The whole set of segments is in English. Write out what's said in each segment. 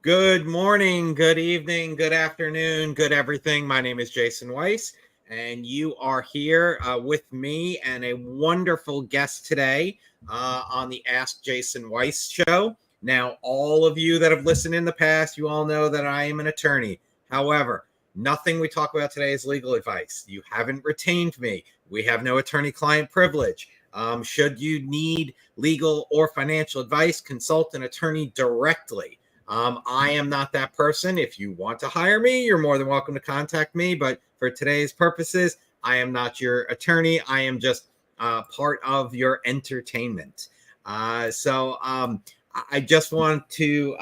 Good morning, good evening, good afternoon, good everything. My name is Jason Weiss, and you are here with me and a wonderful guest today on the Ask Jason Weiss show. Now, all of you that have listened in the past, you all know that I am an attorney. However, nothing we talk about today is legal advice. You haven't retained me. We have no attorney-client privilege. Should you need legal or financial advice, consult an attorney directly. I am not that person. If you want to hire me, you're more than welcome to contact me. But for today's purposes, I am not your attorney. I am just part of your entertainment. So I just want to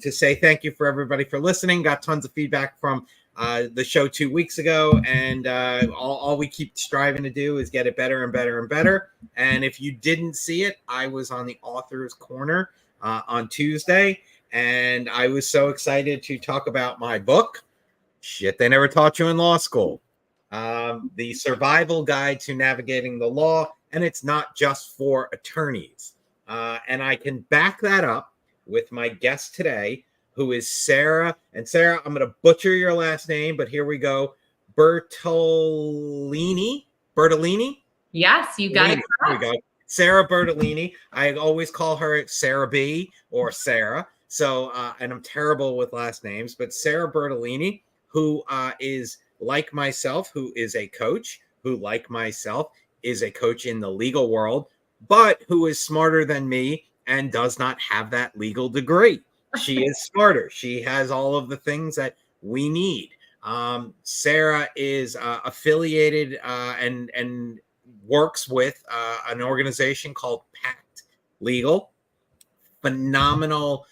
say thank you for everybody for listening. Got tons of feedback from the show 2 weeks ago, and all we keep striving to do is get it better and better and better. And if you didn't see it, I was on the Author's Corner on Tuesday. And I was so excited to talk about my book, Shit They Never Taught You in Law School, The Survival Guide to Navigating the Law. And it's not just for attorneys. And I can back that up with my guest today, who is Sarah. And Sarah, I'm going to butcher your last name, but here we go. Bertollini? Yes, you got it. There we go. Sarah Bertollini. I always call her Sarah B or Sarah. So, and I'm terrible with last names, but Sarah Bertollini, who is like myself, who is a coach, who like myself is a coach in the legal world, but who is smarter than me and does not have that legal degree. She is smarter. She has all of the things that we need. Sarah is affiliated and works with an organization called Pact Legal. Phenomenal,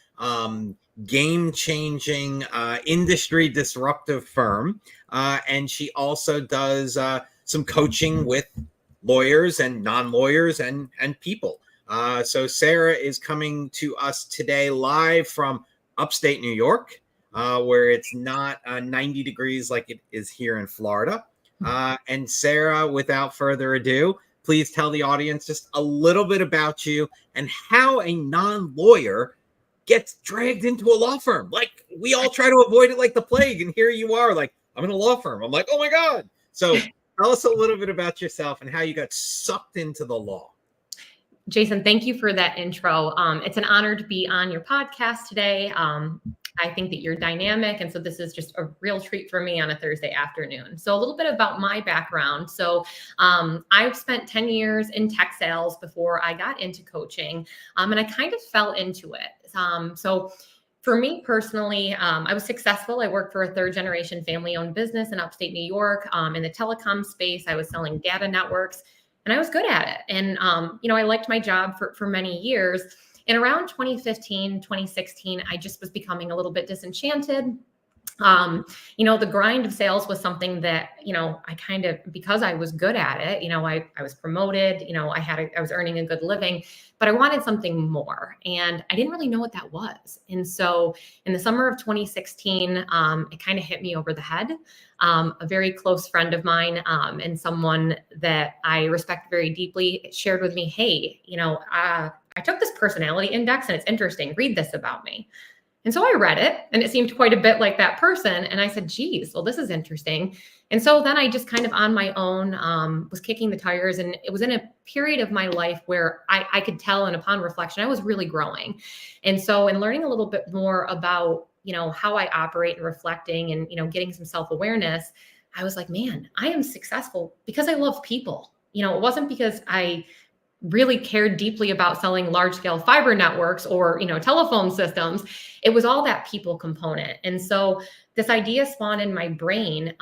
game-changing, industry disruptive firm. And she also does some coaching with lawyers and non-lawyers and people. So Sarah is coming to us today live from upstate New York, where it's not 90 degrees like it is here in Florida. And Sarah, without further ado, please tell the audience just a little bit about you and how a non-lawyer gets dragged into a law firm. Like, we all try to avoid it like the plague, and here you are, like, I'm in a law firm. I'm like, oh my God. So tell us a little bit about yourself and how you got sucked into the law. Jason, thank you for that intro. It's an honor to be on your podcast today. I think that you're dynamic. And so this is just a real treat for me on a Thursday afternoon. So a little bit about my background. So I've spent 10 years in tech sales before I got into coaching, and I kind of fell into it. So for me personally, I was successful. I worked for a third generation family owned business in upstate New York. In the telecom space, I was selling data networks, and I was good at it. And, I liked my job for many years. And around 2015, 2016, I just was becoming a little bit disenchanted. The grind of sales was something that, I kind of, because I was good at it, I was promoted, I was earning a good living, but I wanted something more. And I didn't really know what that was. And so in the summer of 2016, it kind of hit me over the head. A very close friend of mine, and someone that I respect very deeply, shared with me, hey, I took this personality index and it's interesting. Read this about me. And so I read it and it seemed quite a bit like that person. And I said, geez, well, this is interesting. And so then I just kind of on my own was kicking the tires. And it was in a period of my life where I could tell, and upon reflection, I was really growing. And so in learning a little bit more about, how I operate and reflecting and, getting some self-awareness, I was like, man, I am successful because I love people. It wasn't because I really cared deeply about selling large scale fiber networks or, telephone systems. It was all that people component. And so this idea spawned in my brain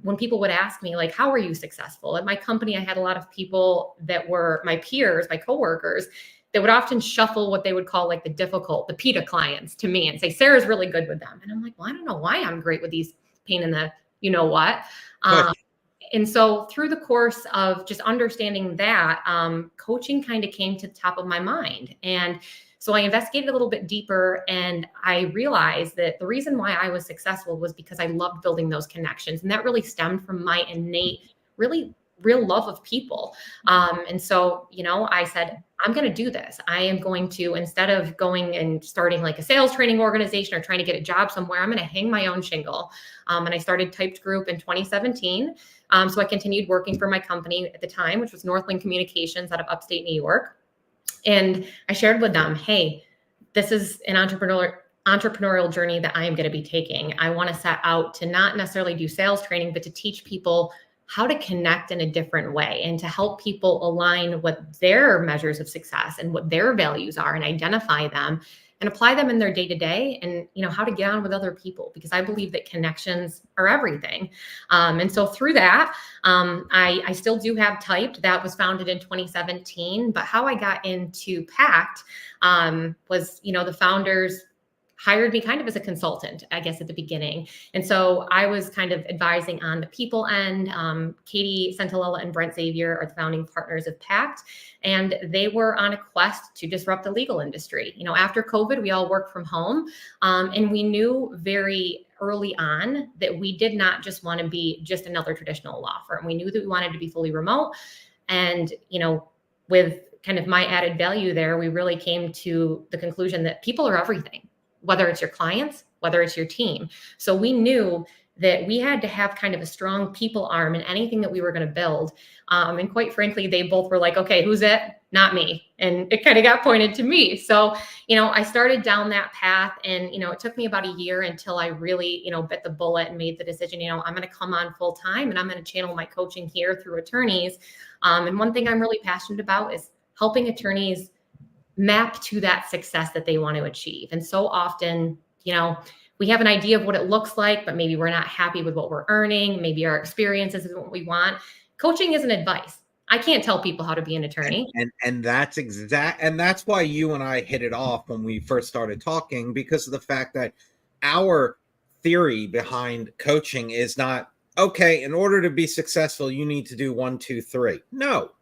when people would ask me, like, how are you successful? At my company, I had a lot of people that were my peers, my coworkers, that would often shuffle what they would call like the PETA clients to me and say, Sarah's really good with them. And I'm like, well, I don't know why I'm great with these pain in the, what. And so through the course of just understanding that, coaching kind of came to the top of my mind. And so I investigated a little bit deeper, and I realized that the reason why I was successful was because I loved building those connections. And that really stemmed from my innate, really real love of people. And so, I said, I'm going to do this. I am going to, instead of going and starting like a sales training organization or trying to get a job somewhere, I'm going to hang my own shingle. And I started Typed Group in 2017. So I continued working for my company at the time, which was Northland Communications out of upstate New York. And I shared with them, hey, this is an entrepreneurial journey that I am going to be taking. I want to set out to not necessarily do sales training, but to teach people how to connect in a different way and to help people align what their measures of success and what their values are and identify them and apply them in their day-to-day, and how to get on with other people, because I believe that connections are everything. And so through that, I still do have Typed. That was founded in 2017. But how I got into Pact was, the founders hired me kind of as a consultant, I guess, at the beginning. And so I was kind of advising on the people end. Katie Santalella and Brent Xavier are the founding partners of Pact, and they were on a quest to disrupt the legal industry. After COVID, we all worked from home, and we knew very early on that we did not just want to be just another traditional law firm. We knew that we wanted to be fully remote. And, with kind of my added value there, we really came to the conclusion that people are everything, whether it's your clients, whether it's your team. So we knew that we had to have kind of a strong people arm in anything that we were going to build. And quite frankly, they both were like, okay, who's it? Not me. And it kind of got pointed to me. So, I started down that path, and, it took me about a year until I really, bit the bullet and made the decision, I'm going to come on full time and I'm going to channel my coaching here through attorneys. And one thing I'm really passionate about is helping attorneys map to that success that they want to achieve. And so often, we have an idea of what it looks like, but maybe we're not happy with what we're earning. Maybe our experiences isn't what we want. Coaching isn't advice. I can't tell people how to be an attorney. And that's why you and I hit it off when we first started talking, because of the fact that our theory behind coaching is not, okay, in order to be successful, you need to do 1, 2, 3. No.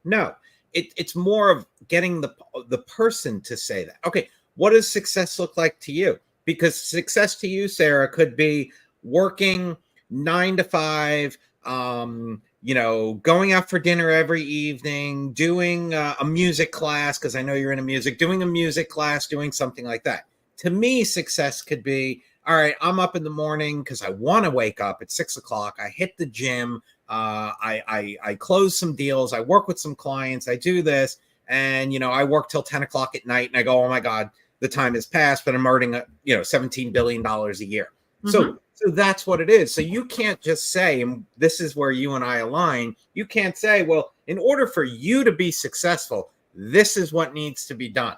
It's more of getting the person to say that. Okay, what does success look like to you? Because success to you, Sarah, could be working 9 to 5, going out for dinner every evening, doing a music class, because I know you're into music, doing a music class, doing something like that. To me, success could be, all right, I'm up in the morning because I want to wake up at 6 o'clock. I hit the gym. I close some deals. I work with some clients. I do this. And, I work till 10 o'clock at night and I go, oh my God, the time has passed, but I'm earning, $17 billion a year. Mm-hmm. So that's what it is. So you can't just say, and this is where you and I align. You can't say, well, in order for you to be successful, this is what needs to be done.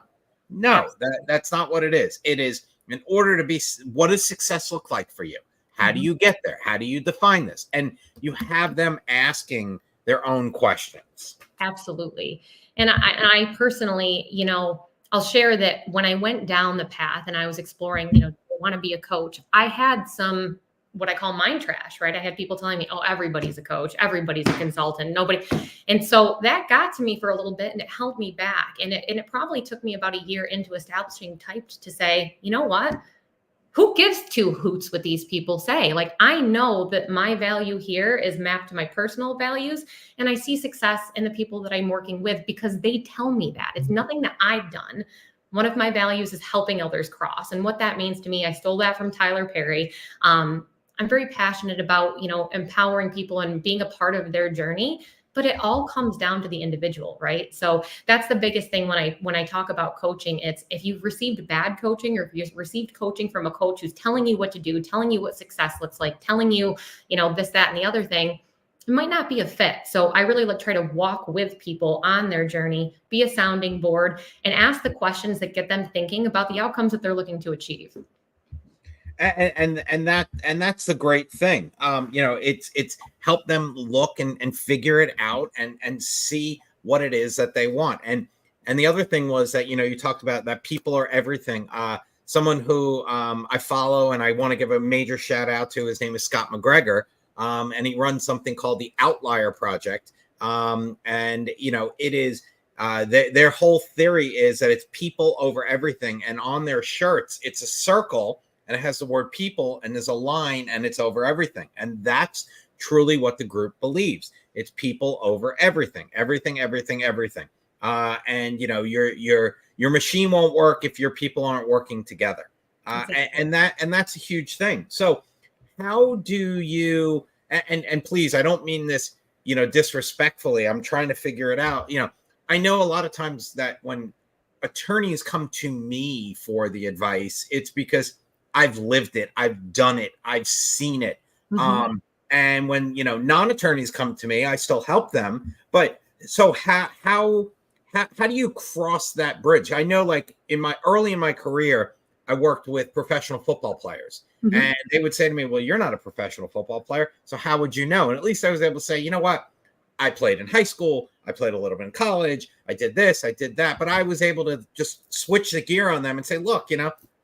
No, that's not what it is. It is, in order to be, what does success look like for you? How do you get there? How do you define this? And you have them asking their own questions. Absolutely. And I personally, I'll share that when I went down the path and I was exploring, I want to be a coach, I had some, what I call mind trash, right? I had people telling me, oh, everybody's a coach, everybody's a consultant, nobody. And so that got to me for a little bit and it held me back. And it probably took me about a year into establishing Typed to say, you know what? Who gives two hoots what these people say? Like, I know that my value here is mapped to my personal values, and I see success in the people that I'm working with because they tell me that. It's nothing that I've done. One of my values is helping others cross. And what that means to me, I stole that from Tyler Perry. I'm very passionate about, empowering people and being a part of their journey. But it all comes down to the individual, right? So that's the biggest thing when I talk about coaching. It's if you've received bad coaching or if you've received coaching from a coach who's telling you what to do, telling you what success looks like, telling you, this, that, and the other thing, it might not be a fit. So I really try to walk with people on their journey, be a sounding board, and ask the questions that get them thinking about the outcomes that they're looking to achieve. And that's the great thing. It's help them look and figure it out and see what it is that they want. And the other thing was that, you talked about that people are everything. Someone who I follow and I want to give a major shout out to, his name is Scott McGregor. And he runs something called the Outlier Project. And it is, their whole theory is that it's people over everything. And on their shirts, it's a circle and it has the word people and there's a line and it's over everything. And that's truly what the group believes. It's people over everything. And your machine won't work if your people aren't working together. Exactly. And that's a huge thing. So how do you, and please, I don't mean this, disrespectfully. I'm trying to figure it out. I know a lot of times that when attorneys come to me for the advice, it's because I've lived it, I've done it, I've seen it. And when non-attorneys come to me, I still help them. But so how do you cross that bridge? I know, like early in my career, I worked with professional football players, and they would say to me, "Well, you're not a professional football player, so how would you know?" And at least I was able to say, "You know what? I played in high school. I played a little bit in college. I did this, I did that." But I was able to just switch the gear on them and say, "Look,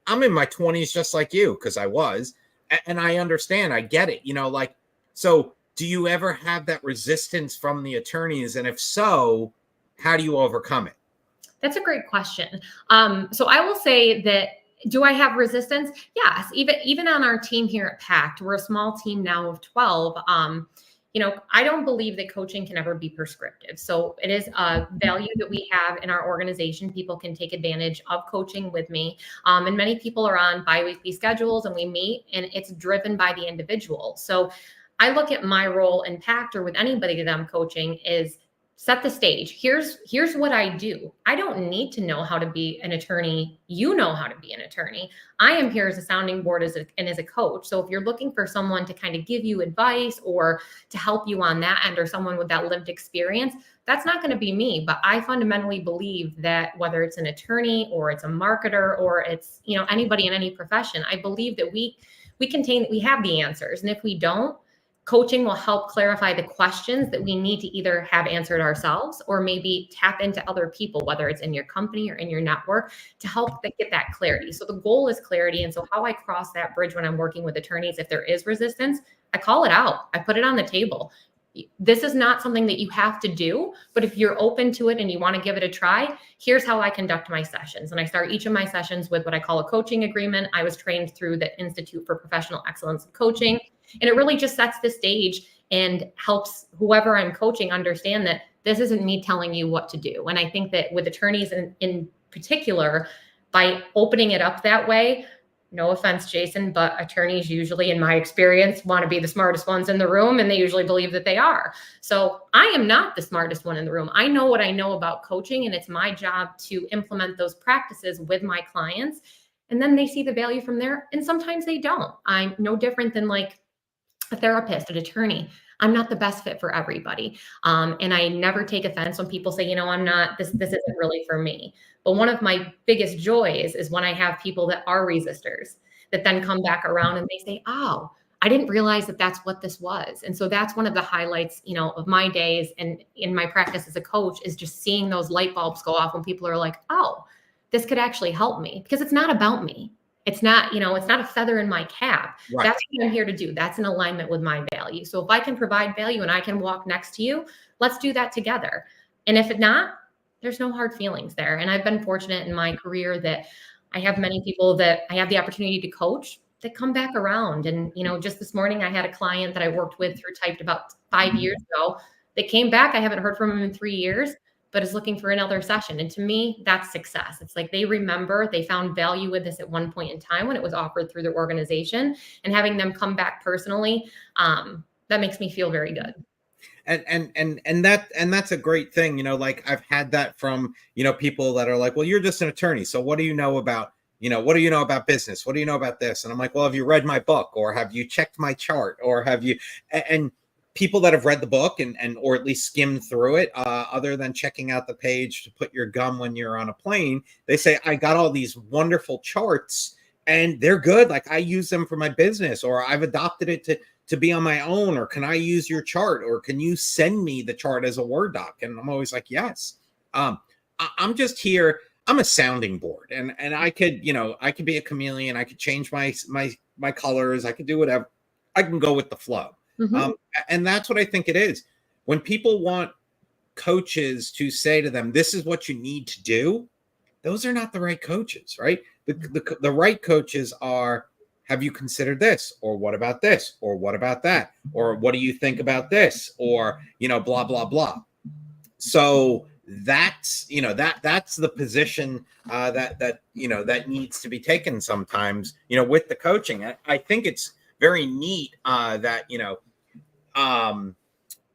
I'm in my 20s just like you," because I was, and I understand, I get it. So do you ever have that resistance from the attorneys? And if so, how do you overcome it? That's a great question. So I will say that, do I have resistance? Yes. Even on our team here at PACT, we're a small team now of 12. I don't believe that coaching can ever be prescriptive. So it is a value that we have in our organization. People can take advantage of coaching with me. And many people are on biweekly schedules and we meet, and it's driven by the individual. So I look at my role in PACT or with anybody that I'm coaching is set the stage. Here's what I do. I don't need to know how to be an attorney. You know how to be an attorney. I am here as a sounding board and as a coach. So if you're looking for someone to kind of give you advice or to help you on that end, or someone with that lived experience, that's not going to be me. But I fundamentally believe that whether it's an attorney or it's a marketer or it's anybody in any profession, I believe that we have the answers. And if we don't, coaching will help clarify the questions that we need to either have answered ourselves or maybe tap into other people, whether it's in your company or in your network, to help get that clarity. So the goal is clarity. And so how I cross that bridge when I'm working with attorneys, if there is resistance, I call it out. I put it on the table. This is not something that you have to do, but if you're open to it and you want to give it a try, here's how I conduct my sessions. And I start each of my sessions with what I call a coaching agreement. I was trained through the Institute for Professional Excellence in Coaching. And it really just sets the stage and helps whoever I'm coaching understand that this isn't me telling you what to do. And I think that with attorneys in particular, by opening it up that way, no offense, Jason, but attorneys usually, in my experience, want to be the smartest ones in the room, and they usually believe that they are. So I am not the smartest one in the room. I know what I know about coaching, and it's my job to implement those practices with my clients. And then they see the value from there, and sometimes they don't. I'm no different than like a therapist, an attorney. I'm not the best fit for everybody. And I never take offense when people say, I'm not, this isn't really for me. But one of my biggest joys is when I have people that are resistors that then come back around and they say, oh, I didn't realize that that's what this was. And so that's one of the highlights, of my days and in my practice as a coach, is just seeing those light bulbs go off when people are like, oh, this could actually help me, because it's not about me. It's not, it's not a feather in my cap. Right. That's what I'm here to do. That's in alignment with my value. So if I can provide value and I can walk next to you, let's do that together. And if not, there's no hard feelings there. And I've been fortunate in my career that I have many people that I have the opportunity to coach that come back around. And, just this morning, I had a client that I worked with through Typed about 5 years ago that came back. I haven't heard from him in 3 years, but is looking for another session. And to me, that's success. It's like they remember they found value with this at one point in time when it was offered through their organization, and having them come back personally, that makes me feel very good. And that's a great thing. Like I've had that from, people that are like, well, you're just an attorney. So what do you know about, what do you know about business? What do you know about this? And I'm like, well, have you read my book, or have you checked my chart, or have you, and people that have read the book and or at least skimmed through it, other than checking out the page to put your gum when you're on a plane, they say, I got all these wonderful charts and they're good. Like I use them for my business, or I've adopted it to be on my own, or can I use your chart, or can you send me the chart as a Word doc? And I'm always like, yes. I'm just here. I'm a sounding board, and I could, I could be a chameleon. I could change my colors. I could do whatever. I can go with the flow. Mm-hmm. And that's what I think it is. When people want coaches to say to them, this is what you need to do, those are not the right coaches, right? The right coaches are, have you considered this? Or what about this? Or what about that? Or what do you think about this? Or, blah, blah, blah. So that's, that's the position that needs to be taken sometimes, with the coaching. I think it's very neat that,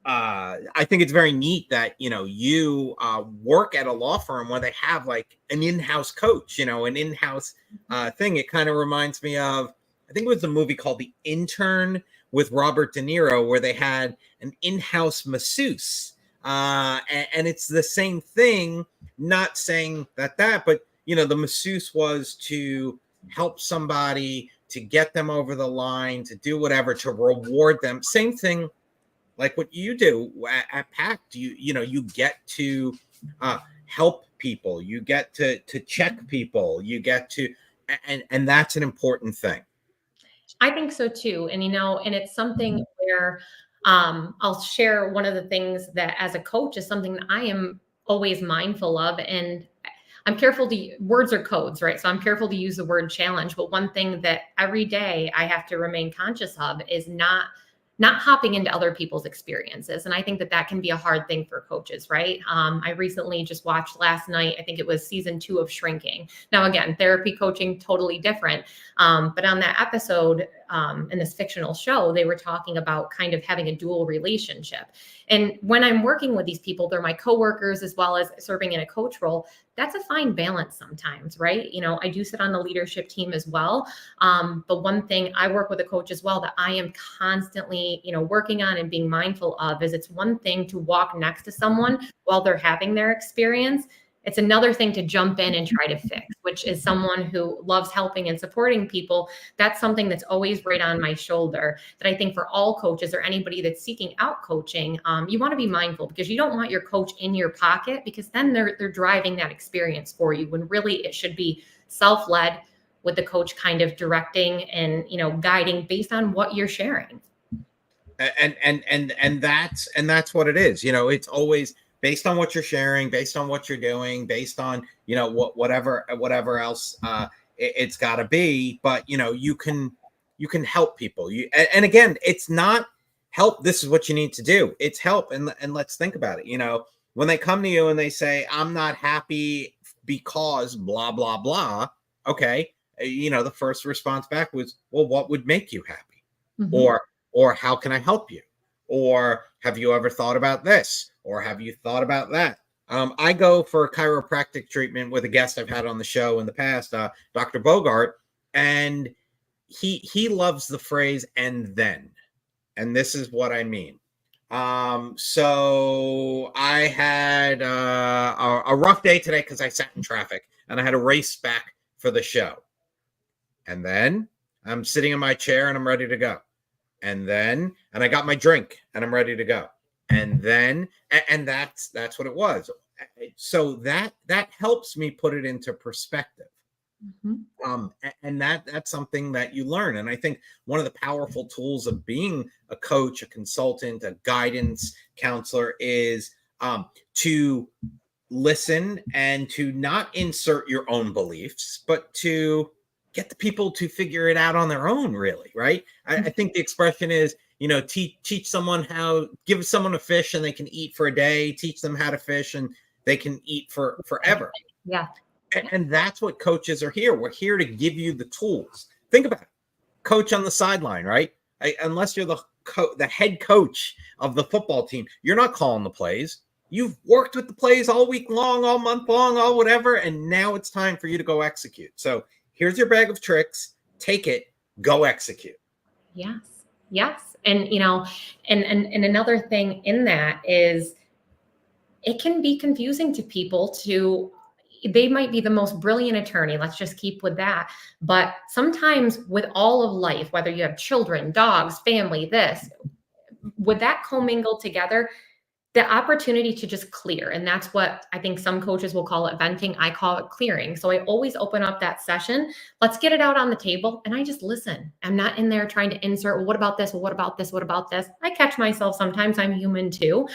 I think it's very neat that you work at a law firm where they have like an in-house coach, an in-house thing. It kind of reminds me of, I think it was a movie called The Intern with Robert De Niro, where they had an in-house masseuse, and it's the same thing. Not saying that, but the masseuse was to help somebody, to get them over the line, to do whatever, to reward them. Same thing like what you do at PACT. You get to help people, you get to check people, you get to, and that's an important thing. I think so too. And, and it's something where I'll share one of the things that as a coach is something that I am always mindful of. And I'm careful words are codes, right? So I'm careful to use the word challenge. But one thing that every day I have to remain conscious of is not hopping into other people's experiences. And I think that can be a hard thing for coaches, right? I recently just watched last night, I think it was season 2 of Shrinking. Now, again, therapy coaching, totally different. But on that episode, in this fictional show, they were talking about kind of having a dual relationship. And when I'm working with these people, they're my coworkers as well as serving in a coach role. That's a fine balance sometimes, right? I do sit on the leadership team as well. But one thing I work with a coach as well that I am constantly, working on and being mindful of is it's one thing to walk next to someone while they're having their experience. It's another thing to jump in and try to fix, which is someone who loves helping and supporting people. That's something that's always right on my shoulder that I think for all coaches or anybody that's seeking out coaching, you want to be mindful because you don't want your coach in your pocket because then they're driving that experience for you when really it should be self-led with the coach kind of directing and, guiding based on what you're sharing. And that's what it is. It's always based on what you're sharing, based on what you're doing, based on, whatever else it's got to be. But, you can help people. And again, it's not help. This is what you need to do. It's help. And let's think about it. When they come to you and they say, I'm not happy because blah, blah, blah. Okay. The first response back was, well, what would make you happy? Mm-hmm. Or how can I help you? Or have you ever thought about this? Or have you thought about that? I go for chiropractic treatment with a guest I've had on the show in the past, Dr. Bogart, and he loves the phrase "and then," and this is what I mean. So I had a rough day today because I sat in traffic and I had to race back for the show, and then I'm sitting in my chair and I'm ready to go. And I got my drink and I'm ready to go. And that's what it was. So that helps me put it into perspective. Mm-hmm. And that's something that you learn. And I think one of the powerful tools of being a coach, a consultant, a guidance counselor is to listen and to not insert your own beliefs, but to get the people to figure it out on their own, really, right? I think the expression is, teach someone give someone a fish and they can eat for a day, teach them how to fish and they can eat for forever. Yeah. And that's what coaches are here. We're here to give you the tools. Think about it. Coach on the sideline, right? Unless you're the head coach of the football team, you're not calling the plays. You've worked with the plays all week long, all month long, all whatever, and now it's time for you to go execute. So here's your bag of tricks. Take it. Go execute. Yes. And, and another thing in that is it can be confusing to people they might be the most brilliant attorney. Let's just keep with that. But sometimes with all of life, whether you have children, dogs, family, would that commingle together? The opportunity to just clear. And that's what I think some coaches will call it venting. I call it clearing. So I always open up that session. Let's get it out on the table. And I just listen. I'm not in there trying to insert, well, what about this? Well, what about this? What about this? I catch myself sometimes. I'm human too.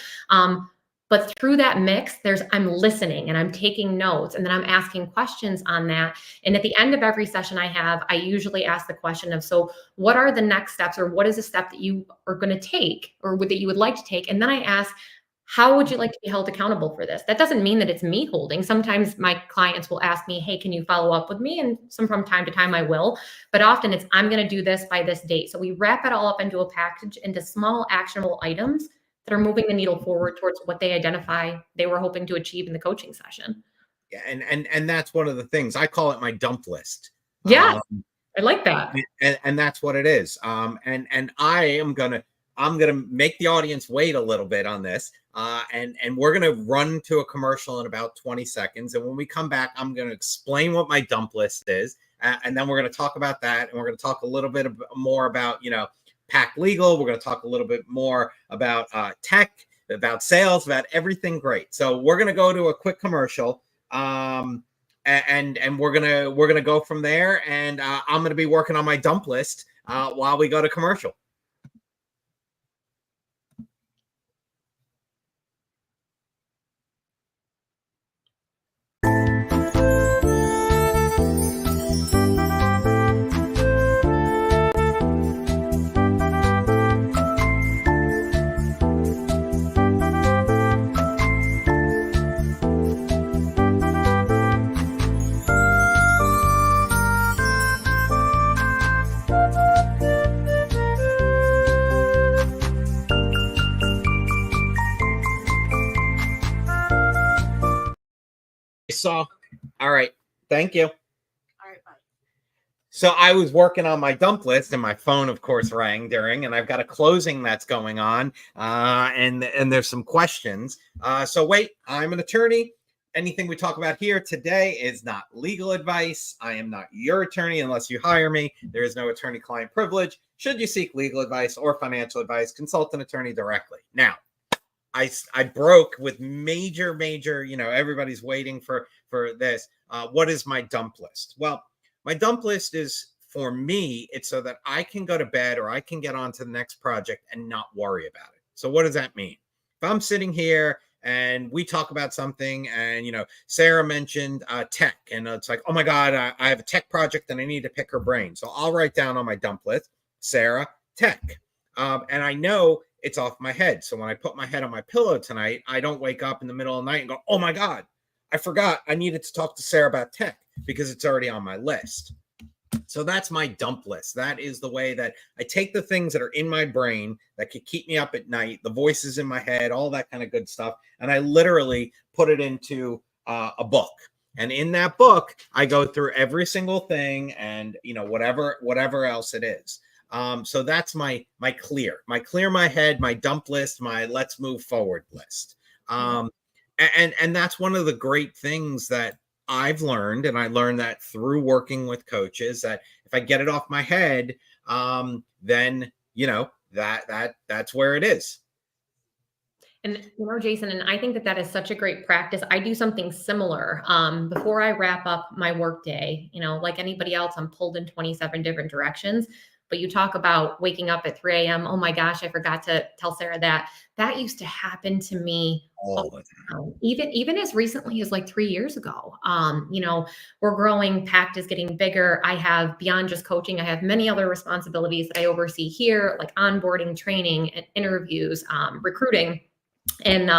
But through that mix, I'm listening and I'm taking notes, and then I'm asking questions on that. And at the end of every session I usually ask the question of, so what are the next steps, or what is a step that you are going to take, or that you would like to take? And then I ask, how would you like to be held accountable for this? That doesn't mean that it's me holding. Sometimes my clients will ask me, hey, can you follow up with me? And from time to time I will, but often it's, I'm going to do this by this date. So we wrap it all up into a package, into small actionable items that are moving the needle forward towards what they identify they were hoping to achieve in the coaching session. Yeah, and that's one of the things. I call it my dump list. Yeah, I like that. And that's what it is. And I'm gonna make the audience wait a little bit on this. And we're gonna run to a commercial in about 20 seconds. And when we come back, I'm gonna explain what my dump list is, and then we're gonna talk about that, and we're gonna talk a little bit more about PAC legal. We're gonna talk a little bit more about tech, about sales, about everything great. So we're gonna go to a quick commercial. And we're gonna go from there, and I'm gonna be working on my dump list while we go to commercial. So, all right. Thank you. All right, bye. So I was working on my dump list, and my phone, of course, rang during, and I've got a closing that's going on, and there's some questions. So wait, I'm an attorney. Anything we talk about here today is not legal advice. I am not your attorney unless you hire me. There is no attorney-client privilege. Should you seek legal advice or financial advice, consult an attorney directly. Now, I broke with major, everybody's waiting for this. What is my dump list? Well, my dump list is, for me, it's so that I can go to bed or I can get on to the next project and not worry about it. So what does that mean? If I'm sitting here and we talk about something, and Sarah mentioned tech, and it's like, oh my God, I have a tech project and I need to pick her brain. So I'll write down on my dump list, Sarah, tech. And I know it's off my head. So when I put my head on my pillow tonight, I don't wake up in the middle of the night and go, oh my God, I forgot I needed to talk to Sarah about tech, because it's already on my list. So that's my dump list. That is the way that I take the things that are in my brain that could keep me up at night, the voices in my head, all that kind of good stuff, and I literally put it into a book. And in that book, I go through every single thing, and whatever else it is. So that's my clear my head, my dump list, my let's move forward list. And that's one of the great things that I've learned, and I learned that through working with coaches, that if I get it off my head, then that's where it is. And Jason, and I think that is such a great practice. I do something similar. Before I wrap up my workday, like anybody else, I'm pulled in 27 different directions. But you talk about waking up at 3 a.m. Oh my gosh, I forgot to tell Sarah that. That used to happen to me all the time. Even as recently as like 3 years ago. We're growing, PACT is getting bigger. I have, beyond just coaching, I have many other responsibilities that I oversee here, like onboarding, training, and interviews, recruiting. And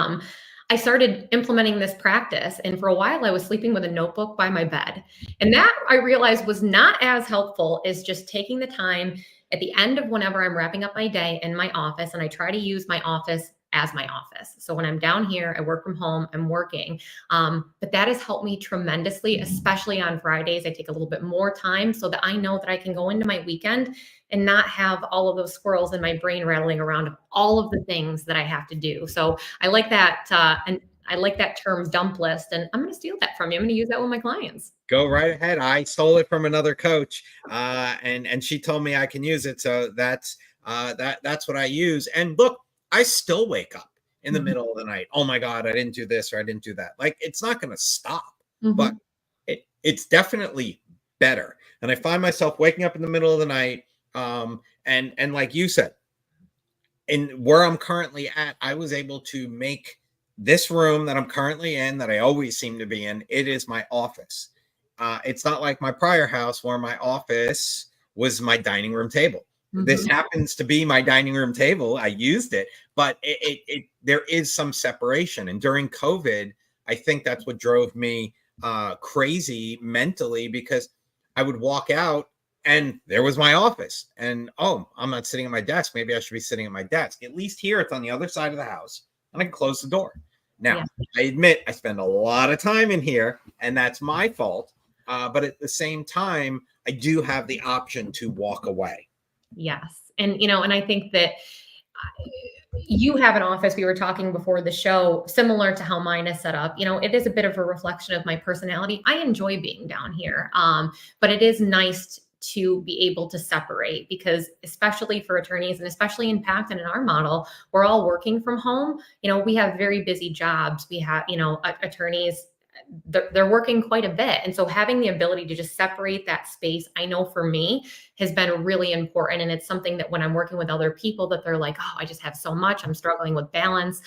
I started implementing this practice, and for a while I was sleeping with a notebook by my bed. And that, I realized, was not as helpful as just taking the time at the end of whenever I'm wrapping up my day in my office. And I try to use my office as my office. So when I'm down here, I work from home, I'm working. But that has helped me tremendously, especially on Fridays. I take a little bit more time so that I know that I can go into my weekend and not have all of those squirrels in my brain rattling around of all of the things that I have to do. So I like that. And I like that term, dump list, and I'm going to steal that from you. I'm going to use that with my clients. Go right ahead. I stole it from another coach, and she told me I can use it. So that's what I use. And look, I still wake up in the middle of the night. Oh my God, I didn't do this or I didn't do that. Like, it's not going to stop, but it's definitely better. And I find myself waking up in the middle of the night. And like you said, in where I'm currently at, I was able to make this room that I'm currently in, that I always seem to be in, it is my office. It's not like my prior house where my office was my dining room table. This happens to be my dining room table. I used it, but there is some separation. And during COVID, I think that's what drove me crazy mentally, because I would walk out and there was my office, and oh, I'm not sitting at my desk. Maybe I should be sitting at my desk. At least here it's on the other side of the house, and I can close the door. Now, I admit I spend a lot of time in here, and that's my fault. But at the same time, I do have the option to walk away. Yes. And, and I think that you have an office, we were talking before the show, similar to how mine is set up. It is a bit of a reflection of my personality. I enjoy being down here. But it is nice to be able to separate, because especially for attorneys, and especially in PACT and in our model, we're all working from home. We have very busy jobs. We have, attorneys, they're working quite a bit. And so having the ability to just separate that space, I know for me, has been really important. And it's something that when I'm working with other people, that they're like, oh, I just have so much, I'm struggling with balance.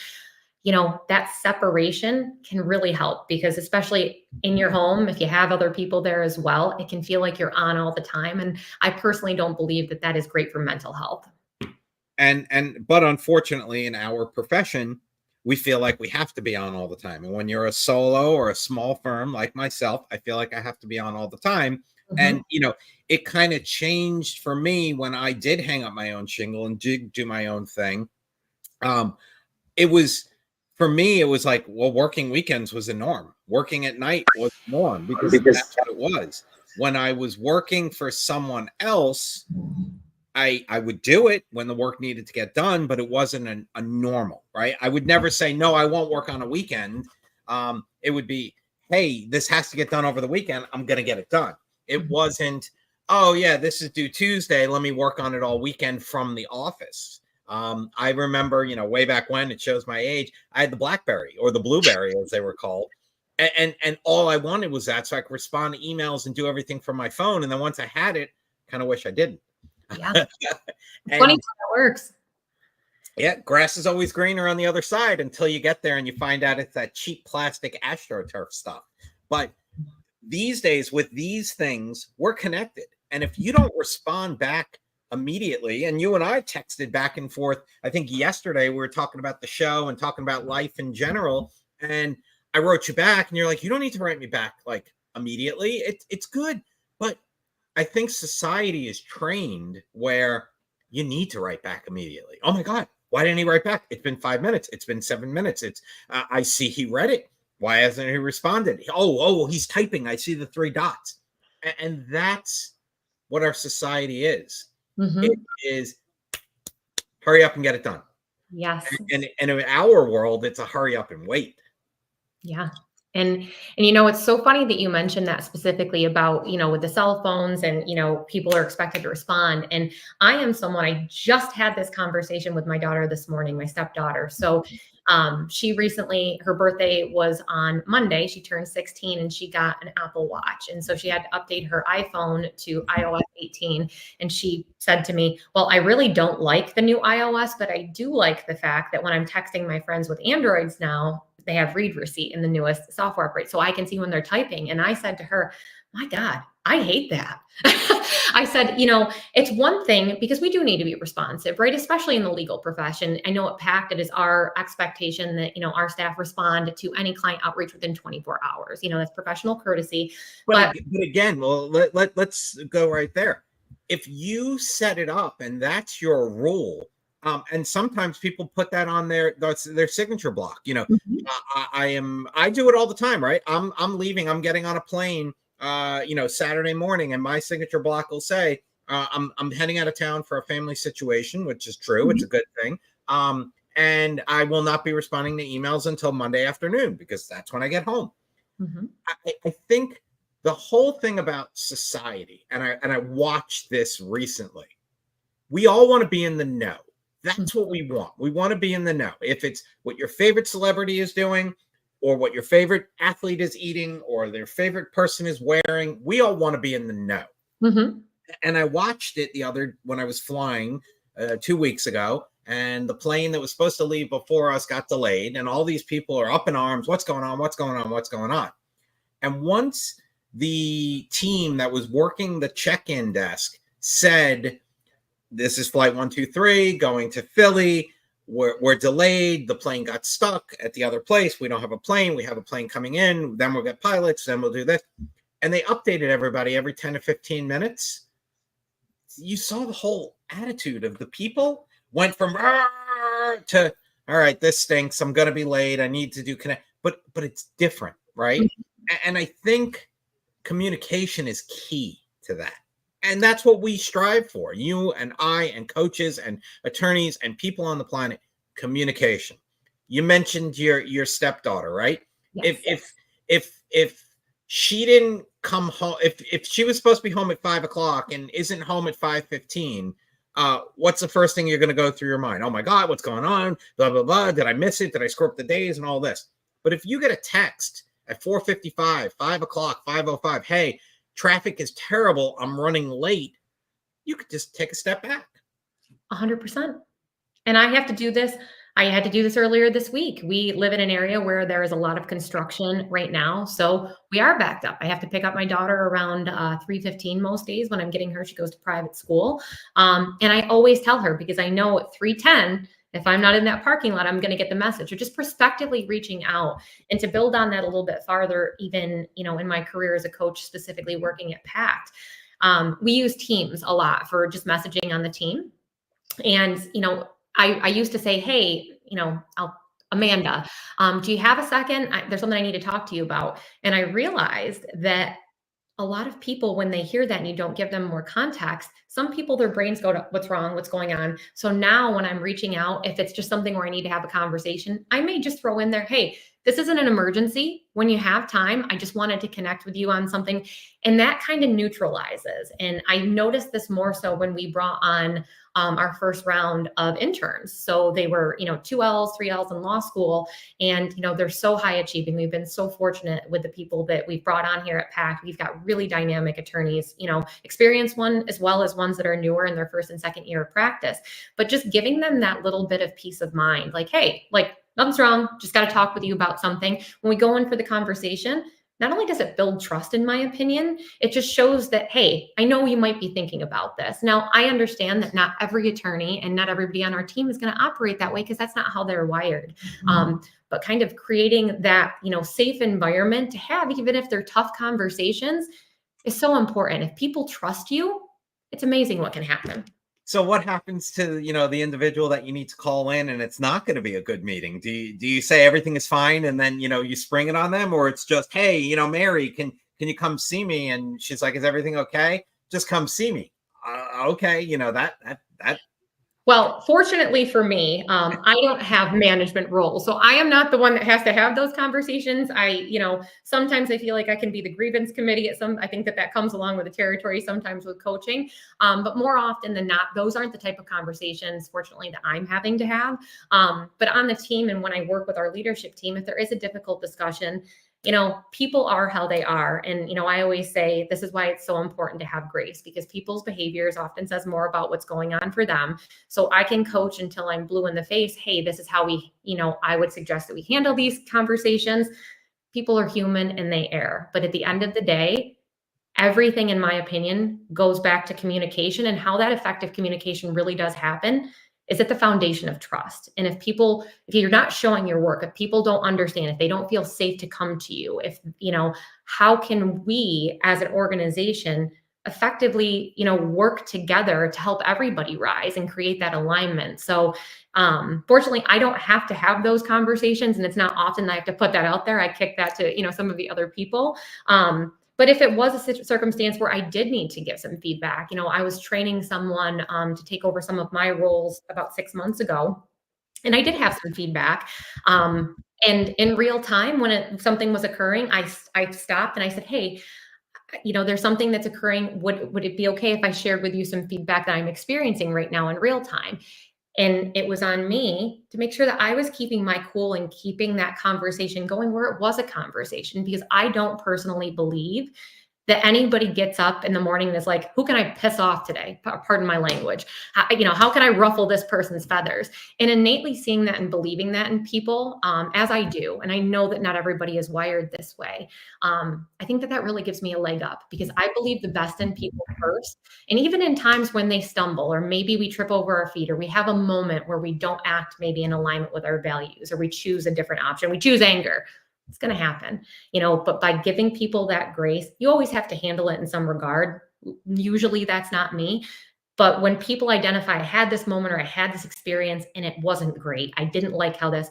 That separation can really help, because especially in your home, if you have other people there as well, it can feel like you're on all the time. And I personally don't believe that that is great for mental health. But unfortunately, in our profession, we feel like we have to be on all the time. And when you're a solo or a small firm like myself, I feel like I have to be on all the time. And, it kind of changed for me when I did hang up my own shingle and did do my own thing. For me, it was like, well, working weekends was the norm. Working at night was the norm, because that's what it was. When I was working for someone else, I would do it when the work needed to get done, but it wasn't a normal, right? I would never say, no, I won't work on a weekend. It would be, hey, this has to get done over the weekend. I'm going to get it done. It wasn't, oh yeah, this is due Tuesday, let me work on it all weekend from the office. I remember, way back when, it shows my age, I had the BlackBerry, or the Blueberry as they were called. And all I wanted was that, so I could respond to emails and do everything from my phone. And then once I had it, kind of wish I didn't. Yeah. Funny how that works. Yeah. Grass is always greener on the other side until you get there and you find out it's that cheap plastic AstroTurf stuff. But these days, with these things, we're connected. And if you don't respond back immediately, and you and I texted back and forth, I think yesterday we were talking about the show and talking about life in general, and I wrote you back, and you're like, you don't need to write me back like immediately. It's good. But I think society is trained where you need to write back immediately. Oh my God, why didn't he write back? It's been 5 minutes. It's been 7 minutes. I see he read it. Why hasn't he responded? Oh, he's typing. I see the 3 dots. And that's what our society is. It is hurry up and get it done. Yes. And in our world, it's a hurry up and wait. Yeah. And it's so funny that you mentioned that specifically about, with the cell phones and, people are expected to respond. And I am someone, I just had this conversation with my daughter this morning, my stepdaughter. So she recently, her birthday was on Monday. She turned 16 and she got an Apple Watch. And so she had to update her iPhone to iOS 18. And she said to me, well, I really don't like the new iOS, but I do like the fact that when I'm texting my friends with Androids now, they have read receipt in the newest software upgrade, so I can see when they're typing. And I said to her, my God, I hate that. I said, it's one thing, because we do need to be responsive, right? Especially in the legal profession. I know at PACT, it is our expectation that, our staff respond to any client outreach within 24 hours. That's professional courtesy. But again, well, let's go right there. If you set it up and that's your rule, and sometimes people put that on their signature block. I do it all the time, right? I'm leaving, I'm getting on a plane, Saturday morning, and my signature block will say, I'm heading out of town for a family situation, which is true. It's a good thing. And I will not be responding to emails until Monday afternoon, because that's when I get home. I think the whole thing about society, and I watched this recently, we all want to be in the know. That's what we want. We want to be in the know. If it's what your favorite celebrity is doing, or what your favorite athlete is eating, or their favorite person is wearing, we all want to be in the know. And I watched it when I was flying 2 weeks ago, and the plane that was supposed to leave before us got delayed, and all these people are up in arms. What's going on? What's going on? What's going on? And once the team that was working the check-in desk said, this is flight 123 going to Philly. We're delayed. The plane got stuck at the other place. We don't have a plane. We have a plane coming in. Then we'll get pilots. Then we'll do this. And they updated everybody every 10 to 15 minutes. You saw the whole attitude of the people went from to, all right, this stinks. I'm going to be late. I need to do connect. But it's different, right? Mm-hmm. And I think communication is key to that. And that's what we strive for. You and I and coaches and attorneys and people on the planet, communication. You mentioned your stepdaughter, right? Yes. If she didn't come home, if she was supposed to be home at 5 o'clock and isn't home at 5:15, what's the first thing you're going to go through your mind? Oh my God, what's going on? Blah, blah, blah. Did I miss it? Did I screw up the days and all this? But if you get a text at 4:55, 5 o'clock, 5:05, hey, traffic is terrible, I'm running late, you could just take a step back. 100%. And I have to do this. I had to do this earlier this week. We live in an area where there is a lot of construction right now. So we are backed up. I have to pick up my daughter around 3:15 most days when I'm getting her. She goes to private school. And I always tell her, because I know at 3:10, if I'm not in that parking lot, I'm going to get the message. Or just prospectively reaching out, and to build on that a little bit farther, even, in my career as a coach, specifically working at PACT, we use Teams a lot for just messaging on the team. And, I used to say, hey, Amanda, do you have a second? There's something I need to talk to you about. And I realized that a lot of people, when they hear that and you don't give them more context, some people, their brains go to what's wrong, what's going on. So now when I'm reaching out, if it's just something where I need to have a conversation, I may just throw in there, hey, this isn't an emergency. When you have time, I just wanted to connect with you on something. And that kind of neutralizes. And I noticed this more so when we brought on our first round of interns. So they were, 2 L's, 3 L's in law school. And, they're so high achieving. We've been so fortunate with the people that we've brought on here at PACT. We've got really dynamic attorneys, experienced one as well as ones that are newer in their first and second year of practice. But just giving them that little bit of peace of mind, like, hey, nothing's wrong. Just got to talk with you about something. When we go in for the conversation, not only does it build trust, in my opinion, it just shows that, hey, I know you might be thinking about this. Now, I understand that not every attorney and not everybody on our team is going to operate that way, because that's not how they're wired. Mm-hmm. But kind of creating that, safe environment to have, even if they're tough conversations, is so important. If people trust you, it's amazing what can happen. So what happens to, the individual that you need to call in and it's not going to be a good meeting? Do you say everything is fine and then, you spring it on them, or it's just, hey, Mary, can you come see me? And she's like, is everything okay? Just come see me. Okay. That. Well, fortunately for me, I don't have management roles. So I am not the one that has to have those conversations. Sometimes I feel like I can be the grievance committee I think that comes along with the territory, sometimes with coaching. But more often than not, those aren't the type of conversations, fortunately, that I'm having to have. But on the team, and when I work with our leadership team, if there is a difficult discussion, people are how they are. And, I always say, this is why it's so important to have grace, because people's behaviors often says more about what's going on for them. So I can coach until I'm blue in the face. Hey, this is how we, I would suggest that we handle these conversations. People are human and they err. But at the end of the day, everything, in my opinion, goes back to communication, and how that effective communication really does happen is at the foundation of trust. And if you're not showing your work, if people don't understand, if they don't feel safe to come to you, how can we as an organization effectively, work together to help everybody rise and create that alignment? So fortunately, I don't have to have those conversations, and it's not often that I have to put that out there. I kick that to, some of the other people. But if it was a circumstance where I did need to give some feedback, I was training someone to take over some of my roles about 6 months ago, and I did have some feedback. And in real time, when something was occurring, I stopped and I said, hey, there's something that's occurring. Would it be okay if I shared with you some feedback that I'm experiencing right now in real time? And it was on me to make sure that I was keeping my cool and keeping that conversation going where it was a conversation, because I don't personally believe that anybody gets up in the morning and is like, who can I piss off today? Pardon my language. How can I ruffle this person's feathers? And innately seeing that and believing that in people, as I do, and I know that not everybody is wired this way. I think that really gives me a leg up, because I believe the best in people first. And even in times when they stumble, or maybe we trip over our feet, or we have a moment where we don't act maybe in alignment with our values, or we choose a different option, we choose anger. It's going to happen, but by giving people that grace, you always have to handle it in some regard. Usually that's not me. But when people identify, I had this moment, or I had this experience and it wasn't great, I didn't like how this,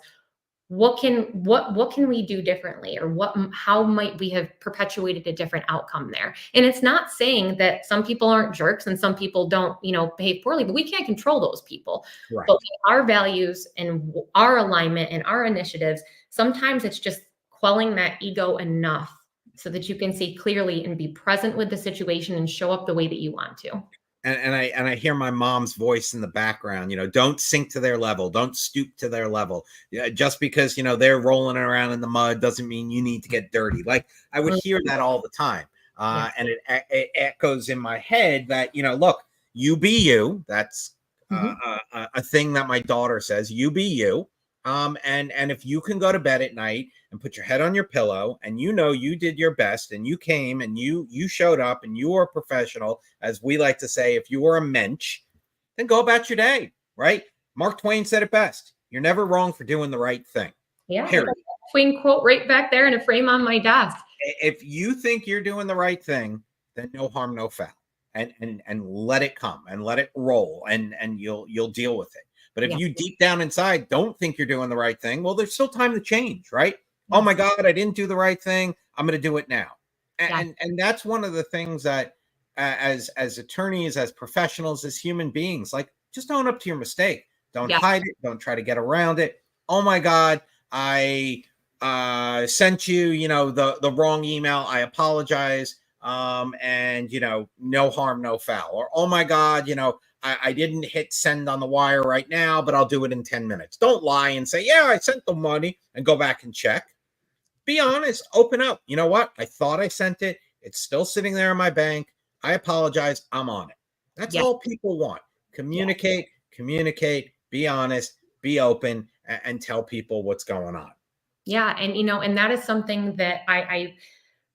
what can we do differently? Or how might we have perpetuated a different outcome there? And it's not saying that some people aren't jerks and some people don't, behave poorly, but we can't control those people. Right. But our values and our alignment and our initiatives, sometimes it's just quelling that ego enough so that you can see clearly and be present with the situation and show up the way that you want to. And I hear my mom's voice in the background, don't sink to their level. Don't stoop to their level. Just because, they're rolling around in the mud doesn't mean you need to get dirty. Like, I would hear that all the time. And it echoes in my head that, look, you be you. That's a thing that my daughter says, you be you. And if you can go to bed at night and put your head on your pillow and you did your best and you came and you showed up and you were a professional, as we like to say, if you were a mensch, then go about your day, right? Mark Twain said it best. You're never wrong for doing the right thing. Yeah. Twain quote right back there in a frame on my desk. If you think you're doing the right thing, then no harm, no foul, and let it come and let it roll and you'll deal with it. But if you deep down inside don't think you're doing the right thing, well, there's still time to change, right? Oh my God, I didn't do the right thing. I'm going to do it now. And that's one of the things that as attorneys, as professionals, as human beings, like, just own up to your mistake. Don't hide it. Don't try to get around it. Oh my God, I sent you, the wrong email. I apologize. And no harm, no foul. Or, oh my God, I didn't hit send on the wire right now, but I'll do it in 10 minutes. Don't lie and say, yeah, I sent the money, and go back and check. Be honest, open up. You know what? I thought I sent it. It's still sitting there in my bank. I apologize. I'm on it. That's all people want. Communicate, be honest, be open, and tell people what's going on. Yeah. And, and that is something that I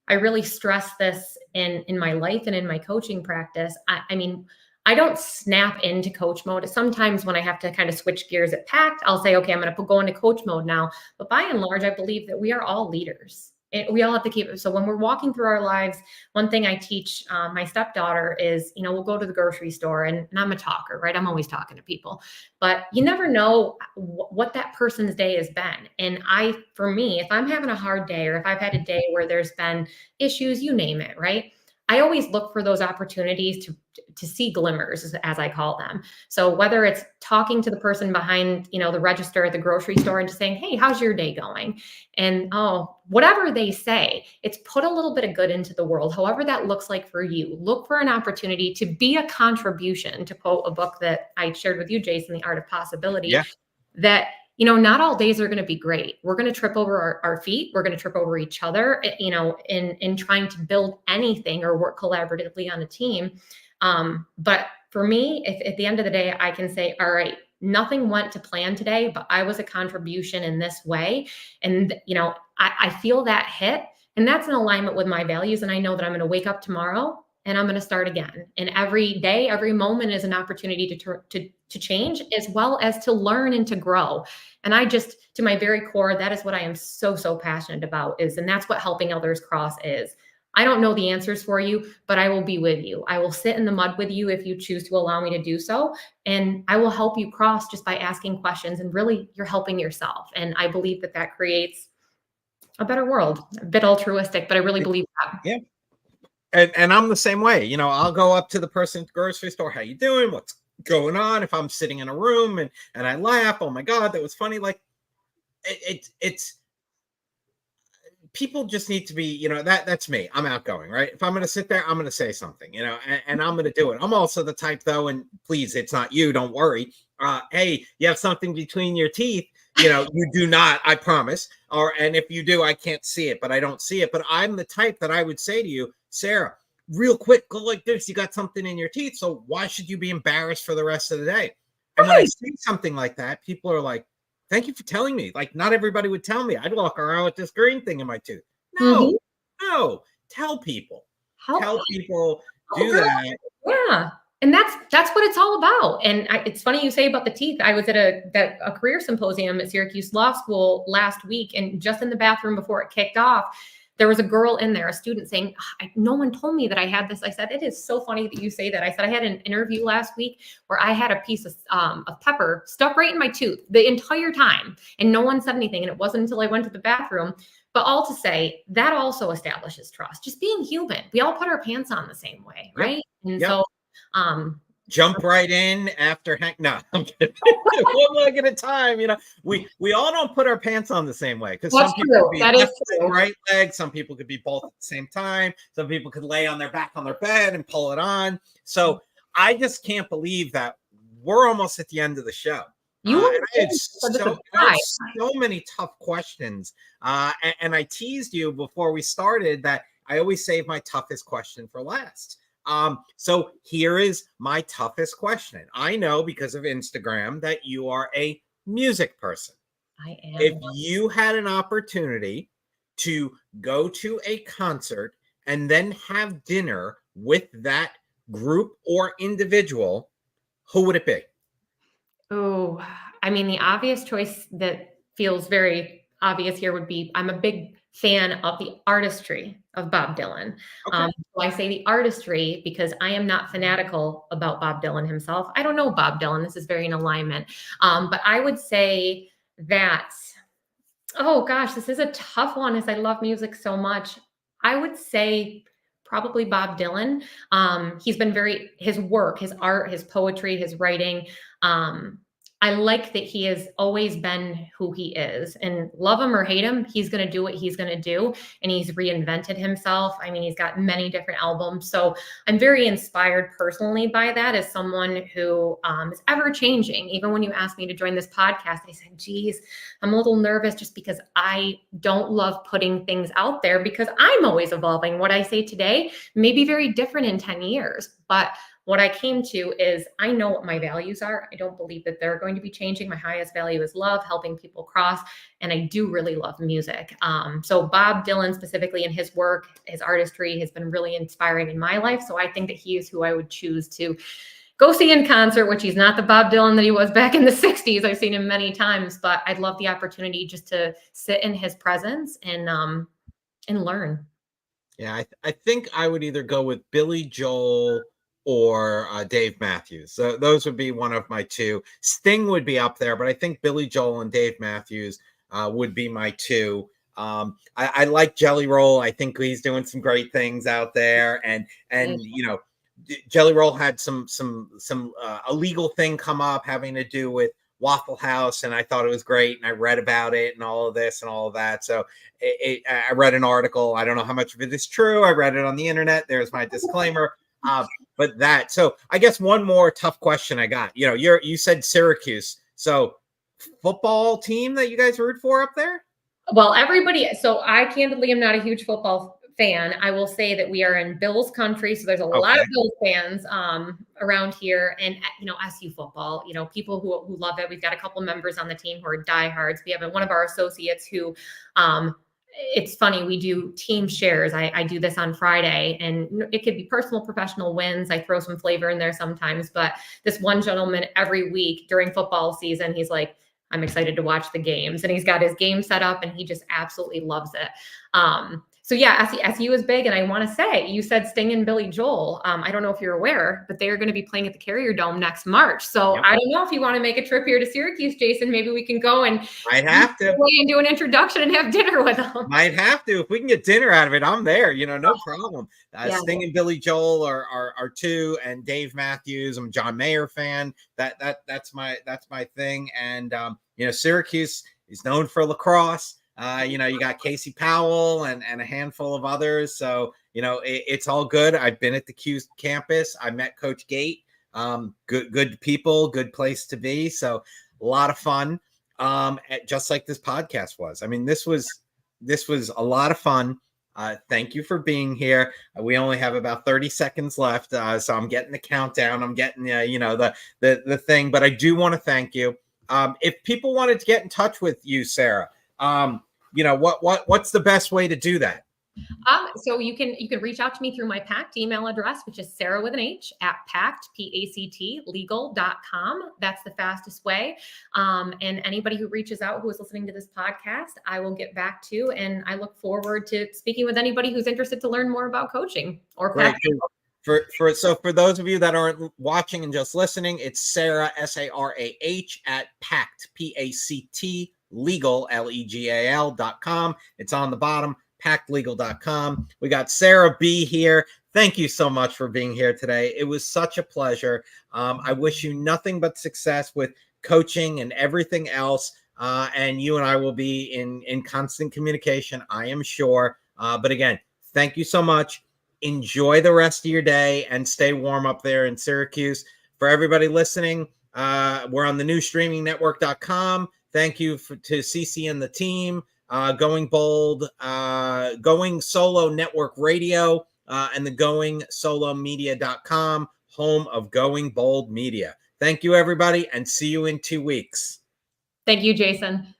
really stress this in my life and in my coaching practice. I mean, I don't snap into coach mode. Sometimes when I have to kind of switch gears at PACT, I'll say, okay, I'm going to go into coach mode now. But by and large, I believe that we are all leaders. And we all have to keep it. So when we're walking through our lives, one thing I teach my stepdaughter is, we'll go to the grocery store, and I'm a talker, right? I'm always talking to people, but you never know what that person's day has been. And for me, if I'm having a hard day, or if I've had a day where there's been issues, you name it, right? I always look for those opportunities to see glimmers, as I call them. So whether it's talking to the person behind, the register at the grocery store and just saying, hey, how's your day going? And whatever they say, it's put a little bit of good into the world, however that looks like for you. Look for an opportunity to be a contribution, to quote a book that I shared with you, Jason, The Art of Possibility, that not all days are going to be great. We're going to trip over our feet. We're going to trip over each other, in trying to build anything or work collaboratively on a team. But for me, if at the end of the day, I can say, all right, nothing went to plan today, but I was a contribution in this way. And, I feel that hit, and that's in alignment with my values. And I know that I'm going to wake up tomorrow and I'm going to start again. And every day, every moment is an opportunity to change, as well as to learn and to grow. And to my very core, that is what I am so, so passionate about and that's what helping others cross is. I don't know the answers for you, but I will be with you. I will sit in the mud with you if you choose to allow me to do so. And I will help you cross just by asking questions, and really you're helping yourself. And I believe that creates a better world. A bit altruistic, but I really believe that. Yeah. And I'm the same way. I'll go up to the person at the grocery store. How you doing? What's going on? If I'm sitting in a room and I laugh, oh my God, that was funny. Like, it's people just need to be, that's me. I'm outgoing, right? If I'm going to sit there, I'm going to say something, and I'm going to do it. I'm also the type, though, and please, it's not you. Don't worry. Hey, you have something between your teeth. You do not, I promise. And if you do, I can't see it, but I don't see it. But I'm the type that I would say to you, Sarah, real quick, go like this. You got something in your teeth. So why should you be embarrassed for the rest of the day? And when I say something like that, people are like, thank you for telling me. Like, not everybody would tell me. I'd walk around with this green thing in my tooth. No, no. Tell people. Tell people. Do that. Yeah. And that's what it's all about. And it's funny you say about the teeth. I was at a career symposium at Syracuse Law School last week, and just in the bathroom before it kicked off, there was a girl in there, a student saying, no one told me that I had this. I said, it is so funny that you say that. I said, I had an interview last week where I had a piece of pepper stuck right in my tooth the entire time, and no one said anything. And it wasn't until I went to the bathroom. But all to say, that also establishes trust. Just being human. We all put our pants on the same way, right? And so jump right in after no, I'm kidding. One leg at a time. We all don't put our pants on the same way, because some people could be left leg, right leg, some people could be both at the same time, some people could lay on their back on their bed and pull it on. So I just can't believe that we're almost at the end of the show. And I had so many tough questions, and I teased you before we started that I always save my toughest question for last. So here is my toughest question. I know because of Instagram that you are a music person. I am. If you had an opportunity to go to a concert and then have dinner with that group or individual, who would it be? Oh, I mean, the obvious choice that feels very obvious here would be, I'm a big fan of the artistry of Bob Dylan. Okay. So I say the artistry because I am not fanatical about Bob Dylan himself. I don't know Bob Dylan. This is very in alignment. But I would say that, oh gosh, this is a tough one as I love music so much. I would say probably Bob Dylan. He's been his work, his art, his poetry, his writing. I like that he has always been who he is, and love him or hate him, he's going to do what he's going to do. And he's reinvented himself. I mean, he's got many different albums. So I'm very inspired personally by that as someone who is ever changing. Even when you asked me to join this podcast, I said, geez, I'm a little nervous just because I don't love putting things out there, because I'm always evolving. What I say today may be very different in 10 years, but what I came to is I know what my values are. I don't believe that they're going to be changing. My highest value is love, helping people cross. And I do really love music. So Bob Dylan specifically, and his work, his artistry has been really inspiring in my life. So I think that he is who I would choose to go see in concert, which he's not the Bob Dylan that he was back in the 60s. I've seen him many times, but I'd love the opportunity just to sit in his presence and learn. Yeah, I think I would either go with Billy Joel or Dave Matthews. So those would be one of my two. Sting would be up there, but I think Billy Joel and Dave Matthews would be my two. I like Jelly Roll. I think he's doing some great things out there. And Jelly Roll had some a legal thing come up having to do with Waffle House, and I thought it was great, and I read about it and all of this and all of that. So I read an article. I don't know how much of it is true. I read it on the internet. There's my disclaimer. But so I guess one more tough question I got. You said Syracuse. So football team that you guys root for up there? Well, everybody. So I candidly am not a huge football fan. I will say that we are in Bills country. So there's a lot of Bills fans around here, and SU football, people who love it. We've got a couple members on the team who are diehards. We have one of our associates who, it's funny, we do team shares. I do this on Friday, and it could be personal, professional wins. I throw some flavor in there sometimes, but this one gentleman every week during football season, he's like, I'm excited to watch the games, and he's got his game set up and he just absolutely loves it. So yeah, SU is big. And I want to say, you said Sting and Billy Joel. I don't know if you're aware, but they are going to be playing at the Carrier Dome next March. So I don't know if you want to make a trip here to Syracuse, Jason. Maybe we can go and I'd have to and do an introduction and have dinner with them. Might have to. If we can get dinner out of it, I'm there. No problem. Sting and Billy Joel are two, and Dave Matthews. I'm a John Mayer fan. That's my thing. And Syracuse is known for lacrosse. You got Casey Powell and a handful of others. So, it's all good. I've been at the Q campus. I met Coach Gate. Good people, good place to be. So a lot of fun. Just like this podcast was. I mean, this was a lot of fun. Thank you for being here. We only have about 30 seconds left, so I'm getting the countdown. I'm getting the thing, but I do want to thank you. If people wanted to get in touch with you, Sarah, what's the best way to do that? So you can reach out to me through my Pact email address, which is Sarah with an H at Pact, PACT legal.com. That's the fastest way. And anybody who reaches out who is listening to this podcast, I will get back to, and I look forward to speaking with anybody who's interested to learn more about coaching or Great. Pact. So for those of you that aren't watching and just listening, it's Sarah, SARAH at Pact, PACT legal, legal.com. It's on the bottom, pactlegal.com. We got Sarah B here. Thank you so much for being here today. It was such a pleasure. I wish you nothing but success with coaching and everything else. And you and I will be in constant communication, I am sure. But again, thank you so much. Enjoy the rest of your day and stay warm up there in Syracuse. For everybody listening, we're on the new streamingnetwork.com. Thank you to CC and the team. Going Bold, Going Solo Network Radio, and the GoingSoloMedia.com, home of Going Bold Media. Thank you, everybody, and see you in 2 weeks. Thank you, Jason.